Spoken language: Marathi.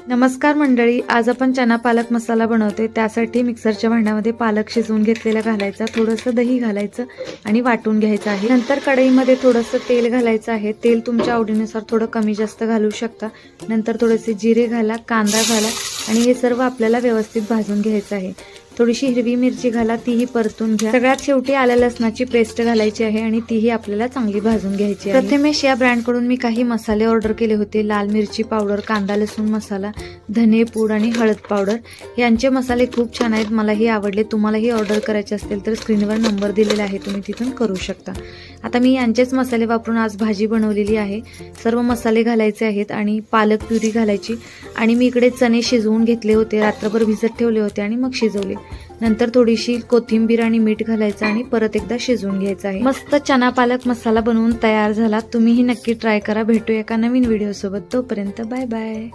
नमस्कार मंडळी, आज आपण चना पालक मसाला बनवतोय। त्यासाठी मिक्सरच्या भांड्यामध्ये पालक शिजवून घेतलेला घालायचा, थोडंसं दही घालायचं आणि वाटून घ्यायचं आहे। नंतर कढईमध्ये थोडंसं तेल घालायचं आहे। तेल तुमच्या आवडीनुसार थोडं कमी जास्त घालू शकता। नंतर थोडेसे जिरे घाला, कांदा घाला आणि हे सर्व आपल्याला व्यवस्थित भाजून घ्यायचं आहे। थोडीशी हिरवी मिरची घाला, तीही परतून घ्या। सगळ्यात शेवटी आलं लसणाची पेस्ट घालायची आहे आणि तीही आपल्याला चांगली भाजून घ्यायची आहे। प्रथमेश या ब्रँडकडून मी काही मसाले ऑर्डर केले होते। लाल मिरची पावडर, कांदा लसूण मसाला, धने पूड आणि हळद पावडर। यांचे मसाले खूप छान आहेत, मलाही आवडले। तुम्हालाही ऑर्डर करायचे असतील तर स्क्रीनवर नंबर दिलेला आहे, तुम्ही तिथून करू शकता। आता मी यांचेच मसाले वापरून आज भाजी बनवलेली आहे। सर्व मसाले घालायचे आहेत आणि पालक प्युरी घालायची आणि मी इकडे चणे शिजवून घेतले होते, रात्रभर भिजत ठेवले होते आणि मग शिजवले। नंतर थोडीशी कोथिंबीर आणि मीठ घालायचं आणि परत एकदा शिजवून घ्यायचं आहे। मस्त चना पालक मसाला बनवून तयार झाला। तुम्हीही नक्की ट्राय करा। भेटूया एका नवीन व्हिडिओ सोबत, तोपर्यंत बाय बाय।